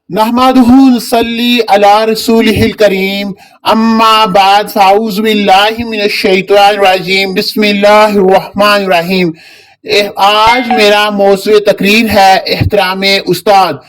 नहमदुहु नसल्ली अला रसूलिहिल करीम अम्मा बाद फ़ाऊज़ु बिल्लाहि मिनश शैतानिर रजीम बिस्मिल्लाहिर रहमानिर रहीम। आज मेरा मौज़ू तकरीर है एहतराम उस्ताद।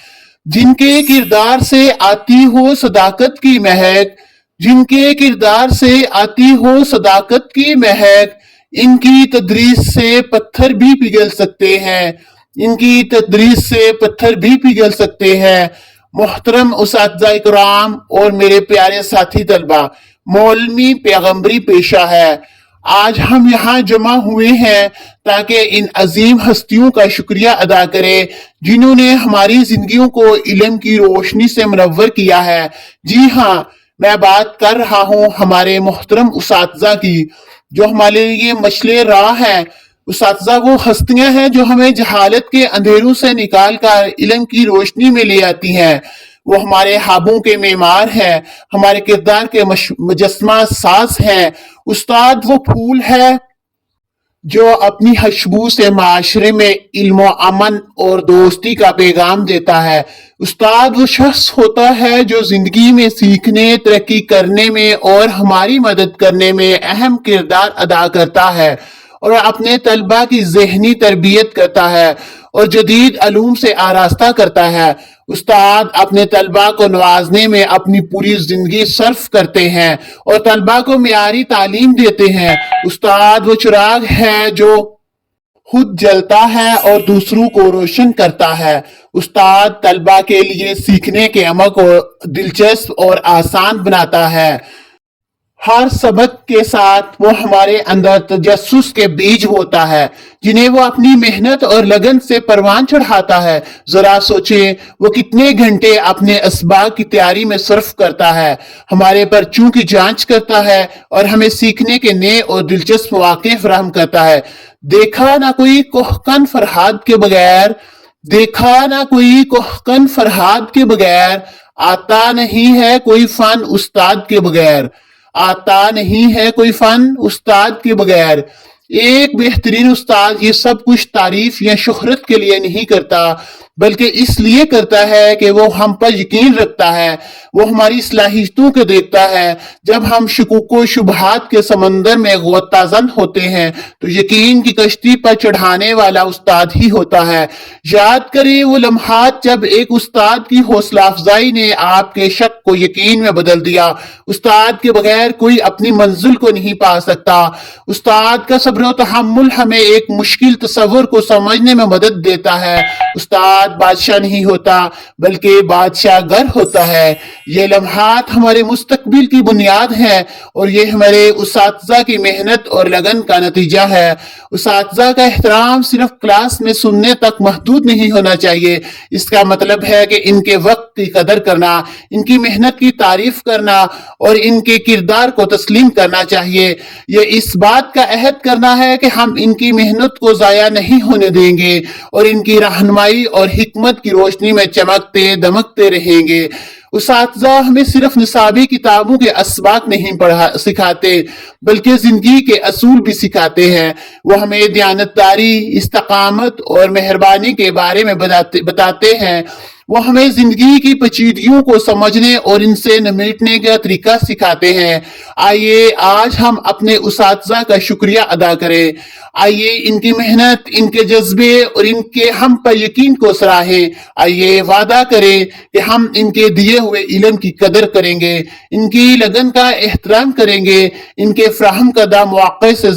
जिनके किरदार से आती हो सदाकत की महक, जिनके किरदार से आती हो सदाकत की महक, इनकी तदरीस से पत्थर भी पिघल सकते हैं, इनकी तदरीस से पत्थर भी पिघल सकते हैं। मोहतरम उस्ताद इकराम और मेरे प्यारे साथी तलबा, मौलवी पैगम्बरी पेशा है। आज हम यहाँ जमा हुए हैं ताकि इन अजीम हस्तियों का शुक्रिया अदा करें जिन्होंने हमारी जिंदगियों को इल्म की रोशनी से मुनव्वर किया है। जी हाँ, मैं बात कर रहा हूँ हमारे मोहतरम उस्ताद की, जो हमारे लिए मशले राह है। उस्ताद वो हस्तियां हैं जो हमें जहालत के अंधेरों से निकाल कर इल्म की रोशनी में ले आती हैं। वो हमारे हाबों के मेमार हैं, हमारे किरदार के मुजस्मा साज हैं। उस्ताद वो फूल है जो अपनी खुशबू से माशरे में इल्म अमन और दोस्ती का पैगाम देता है। उस्ताद वो शख्स होता है जो जिंदगी में सीखने, तरक्की करने में और हमारी मदद करने में अहम किरदार अदा करता है और अपने तलबा की ज़हनी तरबियत करता है और जदीद अलूम से आरास्ता करता है। उस्ताद अपने तलबा को नवाजने में अपनी पूरी जिंदगी सर्फ करते हैं और तलबा को मियारी तालीम देते हैं। उस्ताद वो चिराग है जो खुद जलता है और दूसरों को रोशन करता है। उस्ताद तलबा के लिए सीखने के अमल को दिलचस्प और आसान बनाता है। हर सबक के साथ वो हमारे अंदर तजस्सुस के बीज होता है जिन्हें वो अपनी मेहनत और लगन से परवान चढ़ाता है। जरा सोचें वो कितने घंटे अपने असबाब की तैयारी में सर्फ करता है, हमारे पर्चों की जांच करता है और हमें सीखने के नए और दिलचस्प मौके फराहम करता है। देखा ना कोई कोहकन फरहाद के बगैर, देखा ना कोई कोहकन फरहाद के बगैर, आता नहीं है कोई फन उस्ताद के बगैर, आता नहीं है कोई फन उस्ताद के बगैर। एक बेहतरीन उस्ताद ये सब कुछ तारीफ या शोहरत के लिए नहीं करता, बल्कि इसलिए करता है कि वो हम पर यकीन रखता है, वो हमारी सलाहियतों को देखता है। जब हम शुकूक शुबहात के समंदर में गोताजन होते हैं तो यकीन की कश्ती पर चढ़ाने वाला उस्ताद ही होता है। याद करें वो लम्हात जब एक उस्ताद की हौसला अफजाई ने आपके शक को यकीन में बदल दिया। उस्ताद के बगैर कोई अपनी मंजिल को नहीं पा सकता। उस्ताद का सब्र और तहम्मुल हमें एक मुश्किल तस्वुर को समझने में मदद देता है। उस्ताद बादशाह नहीं होता बल्कि बादशाह गर होता है। ये लम्हात हमारे मुस्तकबिल की बुनियाद है और ये हमारे उस्ताद की मेहनत और लगन का नतीजा है। उस्ताद का एहतराम सिर्फ क्लास में सुनने तक महदूद नहीं होना चाहिए। इसका मतलब है कि इनके वक्त की कदर करना, इनकी मेहनत की तारीफ करना और इनके किरदार को तस्लीम करना चाहिए। ये इस बात का अहद करना है कि हम इनकी मेहनत को जाया नहीं होने देंगे और इनकी रहनुमाई और हिकमत की रोशनी में चमकते दमकते रहेंगे। उस्ताद हमें सिर्फ निसाबी किताबों के असबाक नहीं सिखाते बल्कि जिंदगी के असूल भी सिखाते हैं। वो हमें दयानतदारी, इस्तकामत और मेहरबानी के बारे में बताते हैं। वो हमें जिंदगी की पेचीदगियों को समझने और इनसे निपटने का तरीका सिखाते हैं। आइए आज हम अपने उस्ताद का शुक्रिया अदा करें। आइए इनकी मेहनत, इनके जज्बे और इनके हम पर यकीन को सराहें। आइए वादा करें कि हम इनके दिए हुए इल्म की कदर करेंगे, इनकी लगन का एहतराम करेंगे, इनके फ्राहम करदा मौके से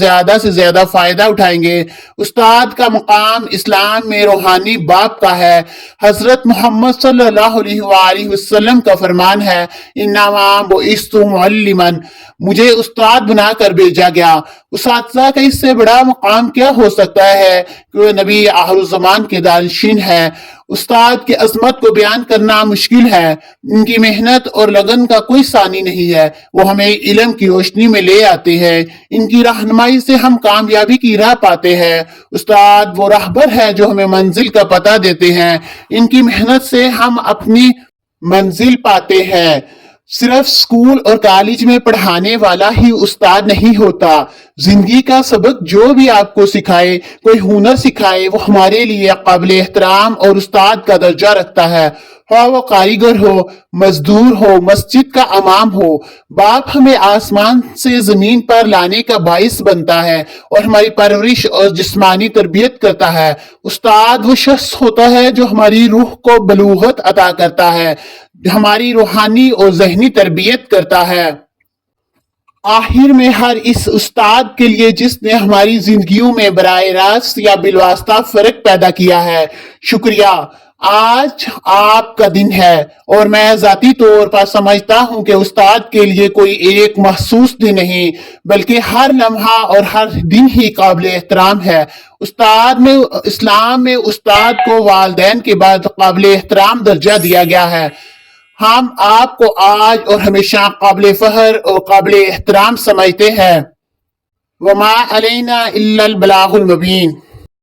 ज्यादा फायदा उठाएंगे। उस्ताद का मुकाम इस्लाम में रूहानी बाप का है। हजरत मोहम्मद सल्लल्लाहु अलैहि वसल्लम का फरमान है, इन्नमा बुइस्तु मुअल्लिमन, मुझे उस्ताद बनाकर भेजा गया। उस्ताद का इससे बड़ा मुकाम क्या हो सकता है कि वह नबी आखिर ज़मान के दानिशीन है। उस्ताद की अजमत को बयान करना मुश्किल है। इनकी मेहनत और लगन का कोई सानी नहीं है। वो हमें इल्म की रोशनी में ले आते हैं। इनकी रहनुमाई से हम कामयाबी की राह पाते हैं। उस्ताद वो राहबर है जो हमें मंजिल का पता देते हैं। इनकी मेहनत से हम अपनी मंजिल पाते हैं। सिर्फ स्कूल और कॉलेज में पढ़ाने वाला ही उस्ताद नहीं होता। जिंदगी का सबक जो भी आपको सिखाए, कोई हुनर सिखाए, वो हमारे लिए काबिल एहतराम और उस्ताद का दर्जा रखता है। خواہ وہ کاریگر ہو، مزدور ہو، مسجد کا امام ہو۔ باپ ہمیں آسمان سے زمین پر لانے کا باعث بنتا ہے اور ہماری پرورش اور جسمانی تربیت کرتا ہے۔ استاد وہ شخص ہوتا ہے جو ہماری روح کو بلوغت عطا کرتا ہے، ہماری روحانی اور ذہنی تربیت کرتا ہے۔ آخر میں ہر اس استاد کے لیے جس نے ہماری زندگیوں میں براہ راست یا بالواسطہ فرق پیدا کیا ہے، شکریہ۔ آج آپ کا دن ہے اور میں ذاتی طور پر سمجھتا ہوں کہ استاد کے لیے کوئی ایک مخصوص دن نہیں بلکہ ہر لمحہ اور ہر دن ہی قابل احترام ہے۔ اسلام میں استاد کو والدین کے بعد قابل احترام درجہ دیا گیا ہے۔ ہم آپ کو آج اور ہمیشہ قابل فخر اور قابل احترام سمجھتے ہیں۔ وما علینا الا البلاغ المبین۔